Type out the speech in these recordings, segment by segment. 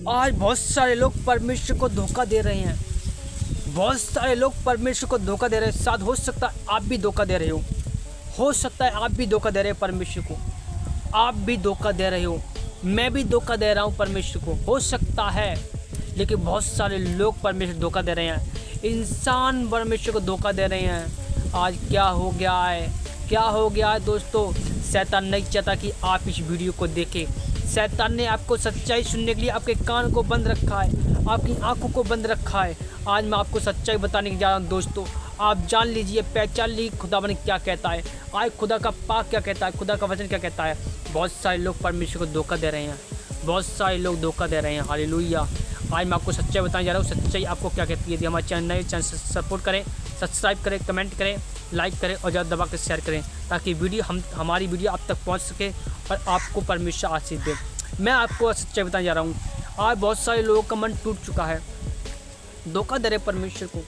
आज बहुत सारे लोग परमेश्वर को धोखा दे रहे हैं। बहुत सारे लोग परमेश्वर को धोखा दे रहे हैं। शायद हो सकता है आप भी धोखा दे रहे हो सकता है आप भी धोखा दे रहे हैं परमेश्वर को। आप भी धोखा दे रहे हो, मैं भी धोखा दे रहा हूँ परमेश्वर को, हो सकता है। लेकिन बहुत सारे लोग परमेश्वर धोखा दे रहे हैं, इंसान परमेश्वर को धोखा दे रहे हैं। आज क्या हो गया है दोस्तों? शैतान नहीं चाहता कि आप इस वीडियो को देखें। शैतान ने आपको सच्चाई सुनने के लिए आपके कान को बंद रखा है, आपकी आंखों को बंद रखा है। आज मैं आपको सच्चाई बताने के जा रहा हूँ दोस्तों। आप जान लीजिए, पहचान लीजिए खुदावन क्या कहता है, आज खुदा का पाक क्या कहता है, खुदा का वचन क्या कहता है। बहुत सारे लोग परमेश्वर को धोखा दे रहे हैं, बहुत सारे लोग धोखा दे रहे हैं। हालेलुया। आज मैं आपको सच्चाई बताने जा रहा हूँ। सच्चाई आपको क्या कहती है। यदि हमारे चैनल सपोर्ट करें, सब्सक्राइब करें, कमेंट करें, लाइक करें और ज़्यादा दबा कर शेयर करें, ताकि हमारी वीडियो आप तक पहुंच सके और आपको परमेश्वर आशीष दे। मैं आपको सच्चाई बताने जा रहा हूं। आज बहुत सारे लोगों का मन टूट चुका है, धोखा दे रहे परमेश्वर को,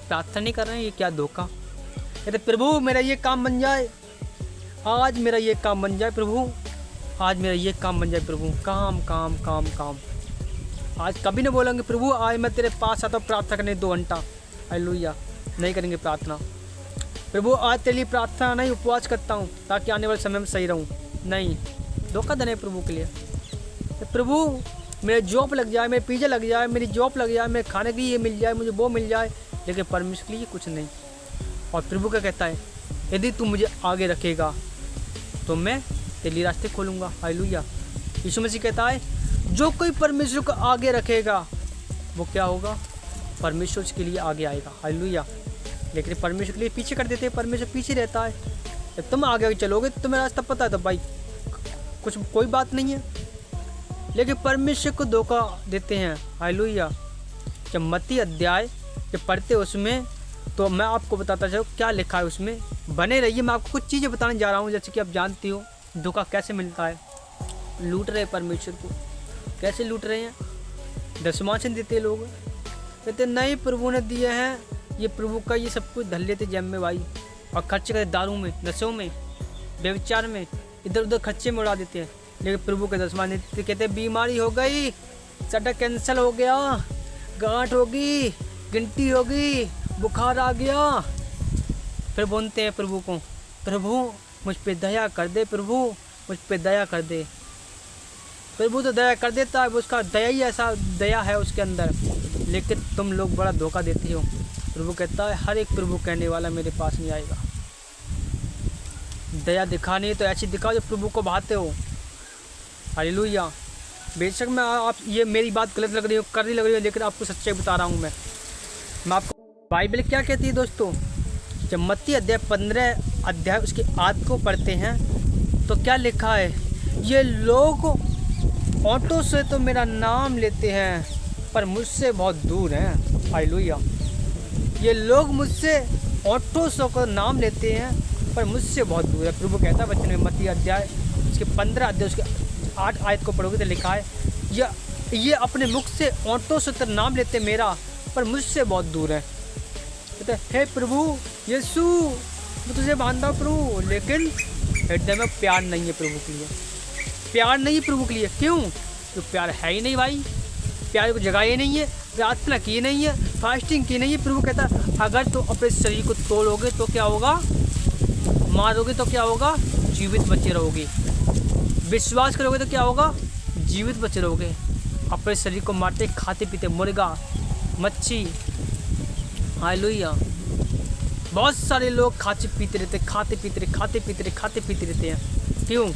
प्रार्थना नहीं कर रहे हैं। ये क्या धोखा? कहते प्रभु मेरा ये काम बन जाए, आज मेरा ये काम बन जाए प्रभु, आज मेरा ये काम बन जाए प्रभु। काम काम काम काम। आज कभी नहीं बोलेंगे प्रभु आज मैं तेरे पास आता हूँ प्रार्थना करने 2 घंटा। हालेलुया। नहीं करेंगे प्रार्थना। प्रभु आज तेरे लिए प्रार्थना नहीं, उपवास करता हूँ ताकि आने वाले समय में सही रहूँ। नहीं, धोखा देने प्रभु के लिए। प्रभु मेरे जॉब लग जाए, मेरे पिज़्ज़ा लग जाए, मेरी जॉब लग जाए, मेरे खाने के लिए ये मिल जाए, मुझे वो मिल जाए, लेकिन परमेश्वर के लिए कुछ नहीं। और प्रभु क्या कहता है? यदि तू मुझे आगे रखेगा तो मैं तेरे लिए रास्ते खोलूँगा। हालेलुया। यीशु मसीह कहता है जो कोई परमेश्वर को आगे रखेगा वो क्या होगा? परमेश्वर के लिए आगे आएगा। हालेलुया। लेकिन परमेश्वर के लिए पीछे कर देते हैं, परमेश्वर पीछे रहता है। जब तुम आगे चलोगे तो तुम्हें रास्ता पता है तो भाई कोई बात नहीं है, लेकिन परमेश्वर को धोखा देते हैं। हालेलुया। जब मत्ती अध्याय जब पढ़ते उसमें तो मैं आपको बताता चलूँ क्या लिखा है उसमें। बने रहिए, मैं आपको कुछ चीज़ें बताने जा रहा हूँ। जैसे कि आप जानती हो धोखा कैसे मिलता है। लूट रहे परमेश्वर को। कैसे लूट रहे हैं? दशमांश देते लोग, कहते नहीं प्रभु ने दिए हैं, ये प्रभु का ये सब कुछ धर लेते जेब में भाई, और खर्च करते दारू में, नशों में, व्यभिचार में, इधर उधर खर्चे में उड़ा देते हैं। लेकिन प्रभु के दशमांश देते, कहते बीमारी हो गई, सडा कैंसर हो गया, गांठ होगी, गिनती होगी, बुखार आ गया, फिर बोलते हैं प्रभु को प्रभु मुझ पे दया कर दे, प्रभु मुझ पे दया कर दे। प्रभु तो दया कर देता है, उसका दया ही ऐसा दया है उसके अंदर। लेकिन तुम लोग बड़ा धोखा देते हो। प्रभु कहता है हर एक प्रभु कहने वाला मेरे पास नहीं आएगा। दया दिखानी है तो ऐसी दिखाओ जो प्रभु को भाते हो। हालेलुया। बेशक मैं आप ये मेरी बात गलत लग रही हो, करनी लग रही हो, लेकिन आपको सच्चाई बता रहा हूँ मैं आपको। बाइबल क्या कहती है दोस्तों? जब मत्ती अध्याय 15 अध्याय उसके आद को पढ़ते हैं तो क्या लिखा है? ये लोग ऑटो से तो मेरा नाम लेते हैं पर मुझसे बहुत दूर हैं। हालेलुया। ये लोग मुझसे ऑटो से का नाम लेते हैं पर मुझसे बहुत दूर है। प्रभु कहता है वचन में मत्ती अध्याय उसके 15 अध्याय उसके 8 आयत को पढ़ोगे तो लिखा है ये अपने मुख से ऑटो से तो नाम लेते मेरा पर मुझसे बहुत दूर है। कहते हे प्रभु यीशु मैं तुझे मानता हूँ प्रभु, लेकिन हृदय में प्यार नहीं है प्रभु के लिए। प्यार नहीं है प्रभु के लिए। क्यों? तो प्यार है ही नहीं भाई, प्यार को जगाए नहीं है, प्रार्थना की नहीं है, फास्टिंग की नहीं है। प्रभु कहता है अगर तो अपने शरीर को तोड़ोगे तो क्या होगा? मारोगे तो क्या होगा? जीवित बचे रहोगे। विश्वास करोगे तो क्या होगा? जीवित बचे रहोगे। अपने शरीर को मारते खाते पीते मुर्गा मच्छी। हालेलुया। बहुत सारे लोग खाते पीते रहते हैं। क्यों?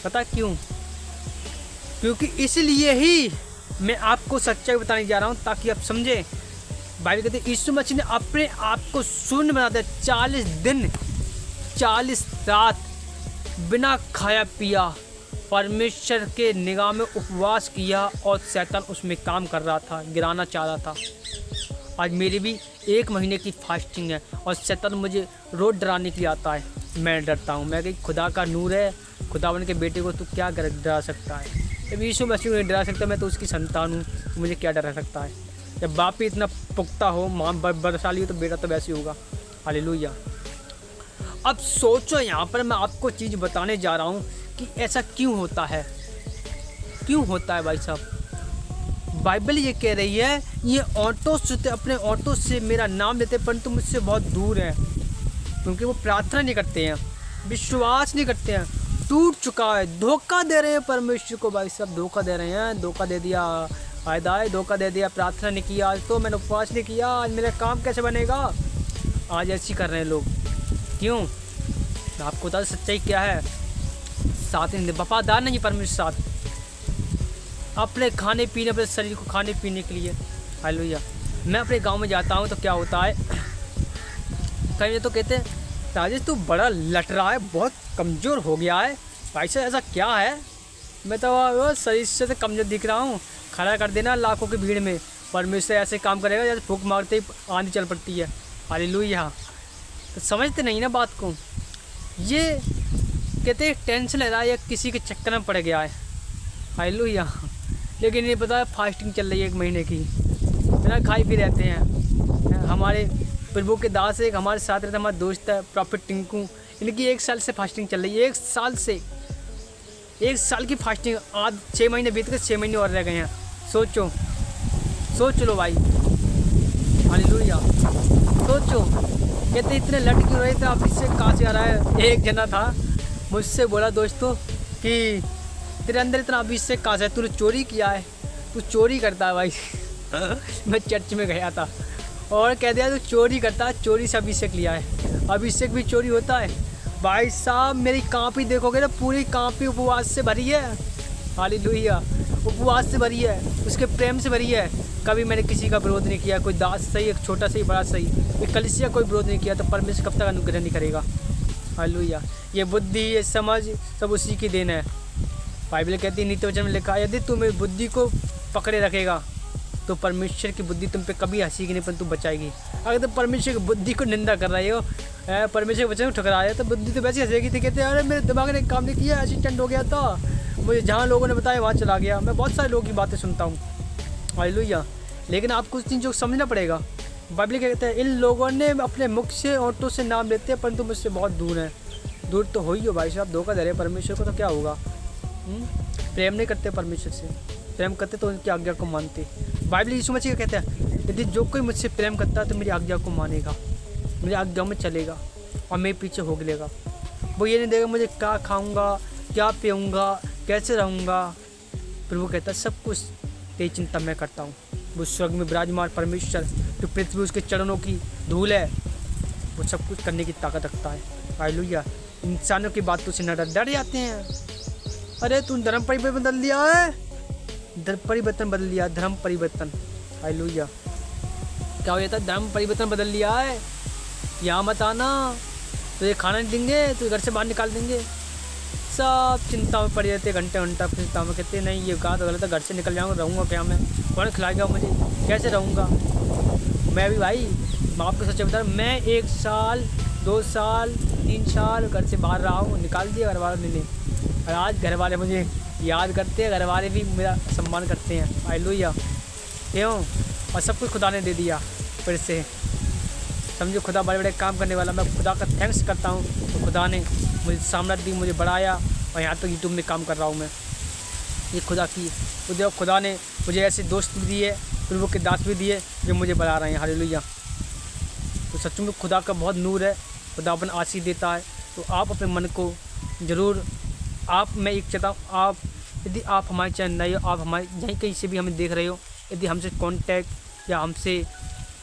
पता क्यों? क्योंकि इसलिए ही मैं आपको सच्चाई बताने जा रहा हूँ ताकि आप समझें। बाइबल कहते हैं यीशु मसीह ने अपने आप को शून्य बना दिया। 40 दिन 40 रात बिना खाया पिया परमेश्वर के निगाह में उपवास किया और शैतान उसमें काम कर रहा था, गिराना चाह रहा था। आज मेरी भी 1 महीने की फास्टिंग है और शैतान मुझे रोज डराने के लिए आता है। मैं डरता हूँ। मैं कहीं खुदा का नूर है, खुदावन के बेटे को तू क्या डरा सकता है? जब यीशु मसीह को नहीं डरा सकता, मैं तो उसकी संतान हूँ, मुझे क्या डरा सकता है? जब बाप ही इतना पुख्ता हो, माँ बलशाली हो, तो बेटा तो वैसे ही होगा। हालेलुया। अब सोचो, यहाँ पर मैं आपको चीज़ बताने जा रहा हूँ कि ऐसा क्यों होता है। क्यों होता है भाई साहब? बाइबल ये कह रही है, ये ऑटो से अपने ऑटो से मेरा नाम लेते परंतु मुझसे बहुत दूर है, क्योंकि वो प्रार्थना नहीं करते हैं, विश्वास नहीं करते हैं, टूट चुका है, धोखा दे रहे हैं परमेश्वर को। भाई साहब धोखा दे रहे हैं, धोखा दे दिया, आयदाय धोखा दे दिया, प्रार्थना नहीं किया, आज तो मैंने उपवास नहीं किया, आज मेरा काम कैसे बनेगा। आज ऐसी कर रहे हैं लोग। क्यों? आपको बता सच्चाई क्या है, साथ ही वफादार नहीं परमेश्वर साथ, अपने खाने पीने, अपने शरीर को खाने पीने के लिए। हालेलुया। मैं अपने गांव में जाता हूं तो क्या होता है, कहीं तो कहते हैं राजेश तू बड़ा लट रहा है, बहुत कमज़ोर हो गया है। भाई साहब ऐसा क्या है, मैं तो शरीर से तो कमज़ोर दिख रहा हूँ, खड़ा कर देना लाखों की भीड़ में, परमेश्वर ऐसे काम करेगा जैसे फूंक मारते ही आंधी चल पड़ती है। हालेलुया। तो समझते नहीं ना बात को। ये कहते हैं टेंशन ले रहा है या किसी के चक्कर में पड़ गया है। हालेलुया। लेकिन ये पता है फास्टिंग चल रही है 1 महीने की, बिना खाई पी रहते हैं। हमारे प्रभु के दास एक हमारे साथ रहते, हमारा दोस्त है प्रॉफिट टिंकू, इनकी 1 साल से फास्टिंग चल रही है। 1 साल से, 1 साल की फास्टिंग, आज 6 महीने बीत गए, 6 महीने और रह गए हैं। सोचो, सोच लो भाई। हालेलुया। सोचो, कहते इतने लट क्यों रहे थे, आप इससे कहाँ से आ रहा है। एक जना था मुझसे बोला दोस्तों कि तेरे अंदर इतना अभिषेक कहाँ से है, तूने चोरी किया है, तू चोरी करता है भाई। मैं चर्च में गया था और कह दिया तू चोरी करता है, चोरी से अभिषेक लिया है। अभिषेक भी चोरी होता है भाई साहब। मेरी कांपी देखोगे ना, पूरी कांपी उपवास से भरी है। हालेलुया। उपवास से भरी है, उसके प्रेम से भरी है। कभी मैंने किसी का विरोध नहीं किया, कोई दास सही, एक छोटा सही बड़ा सही, एक कलीसिया कोई विरोध नहीं किया, तो परमेश्वर कब तक अनुग्रह नहीं करेगा। हालेलुया। ये बुद्धि, ये समझ सब उसी की देन है। बाइबल कहती है, नीति वचन में लिखा है, यदि तुम इस बुद्धि को पकड़े रखेगा तो परमेश्वर की बुद्धि तुम पे कभी हंसीगी नहीं, परंतु बचाएगी। अगर तुम परमेश्वर की बुद्धि को निंदा कर रहे हो, परमेश्वर के वचन को ठुकरा रहे हो, तो बुद्धि तो वैसे हंसेगी। तो कहते हैं अरे मेरे दिमाग ने काम नहीं किया, असिस्टेंट हो गया था, मुझे जहाँ लोगों ने बताया वहाँ चला गया। मैं बहुत सारे लोगों की बातें सुनता हूँ। हालेलुया। लेकिन आप कुछ चीज़ों को समझना पड़ेगा। बाइबल क्या कहते हैं, इन लोगों ने अपने मुख से ऑटो से नाम लेते हैं परंतु मुझसे बहुत दूर हैं। दूर तो हो ही हो भाई साहब, धोखा दे रहे परमेश्वर को, तो क्या होगा। प्रेम नहीं करते परमेश्वर से, प्रेम करते तो उनकी आज्ञा को मानते। बाइबल यीशु मसीह कहते हैं, यदि जो कोई मुझसे प्रेम करता है तो मेरी आज्ञा को मानेगा, मेरी आज्ञा में चलेगा और मेरे पीछे हो लेगा। वो ये नहीं देगा मुझे क्या खाऊंगा, क्या पीऊँगा, कैसे रहूँगा। प्रभु कहता है सब कुछ तेरी चिंता मैं करता हूँ। वो स्वर्ग में विराजमान परमेश्वर, जो पृथ्वी उसके चरणों की धूल है, वो सब कुछ करने की ताकत रखता है। हालेलुया। इंसानों की बातों से न डर जाते हैं। अरे तू धर्म परिवर्तन बदल दिया है, धर्म परिवर्तन बदल लिया, धर्म परिवर्तन। हालेलुया। क्या हो जाता है, धर्म परिवर्तन बदल लिया है, यहाँ मत आना, तो ये खाना नहीं देंगे, तो घर से बाहर निकाल देंगे। सब चिंता में पड़ जाते, घंटे चिंता में, कहते नहीं ये कहा तो गलत है, घर से निकल जाऊँगा, रहूँगा क्या मैं, कौन खिलाएगा मुझे, कैसे रहूँगा। मैं भी भाई, मैं आपको सच बता रहा हूँ, मैं 1 साल 2 साल 3 साल घर से बाहर रहा हूँ, निकाल दिया घर वालों ने। और आज घर वाले मुझे याद करते हैं, घर वाले भी मेरा सम्मान करते हैं। हालेलुया। क्यों? और सब कुछ खुदा ने दे दिया फिर से। समझो खुदा बड़े बड़े काम करने वाला, मैं खुदा का थैंक्स करता हूँ। तो खुदा ने मुझे सामर्थ्य दी, मुझे बढ़ाया और यहाँ तक यूट्यूब में काम कर रहा हूँ मैं। ये खुदा की, तो खुदा ने मुझे ऐसे दोस्त भी दिए, प्रभु के दास भी दिए जो मुझे बढ़ा रहे हैं। हालेलुया। तो सच में खुदा का बहुत नूर है, खुदा अपन आशीष देता है। तो आप अपने मन को ज़रूर, मैं एक चाहता हूँ, आप यदि आप हमारे चैनल नए हो, आप हमारे यहीं कहीं से भी हमें देख रहे हो, यदि हमसे कांटेक्ट या हमसे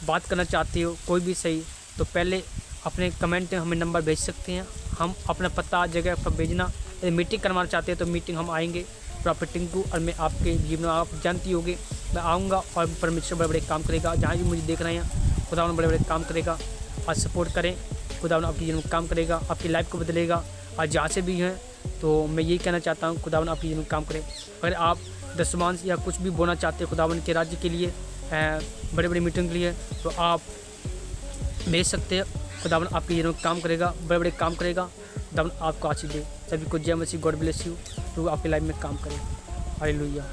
बात करना चाहते हो कोई भी सही, तो पहले अपने कमेंट में हमें नंबर भेज सकते हैं। हम अपना पता जगह पर भेजना। यदि मीटिंग करवाना चाहते हैं तो मीटिंग हम आएंगे प्रॉफिट टिंकू, और मैं आपके जीवन में, आप जानती होगी, मैं आऊँगा और परमेश्वर बड़े बड़े काम करेगा। जहाँ भी मुझे देख रहे हैं, खुदा बड़े बड़े काम करेगा। आज सपोर्ट करें, खुदा आपके जीवन में काम करेगा, आपकी लाइफ को बदलेगा। आज जहाँ से भी हैं, तो मैं यही कहना चाहता हूँ, खुदावन आपके जीवन में काम करें। अगर आप दशमांश या कुछ भी बोलना चाहते हैं खुदावन के राज्य के लिए, बड़े बड़े मीटिंग के लिए, तो आप भेज सकते हैं। खुदावन आपके जीवन में काम करेगा, बड़े बड़े काम करेगा। खुदावन आपको आशीष दे। सभी को जय मसीह, गॉड ब्लेस यू। तो आपकी लाइफ में काम करें। हालेलुया।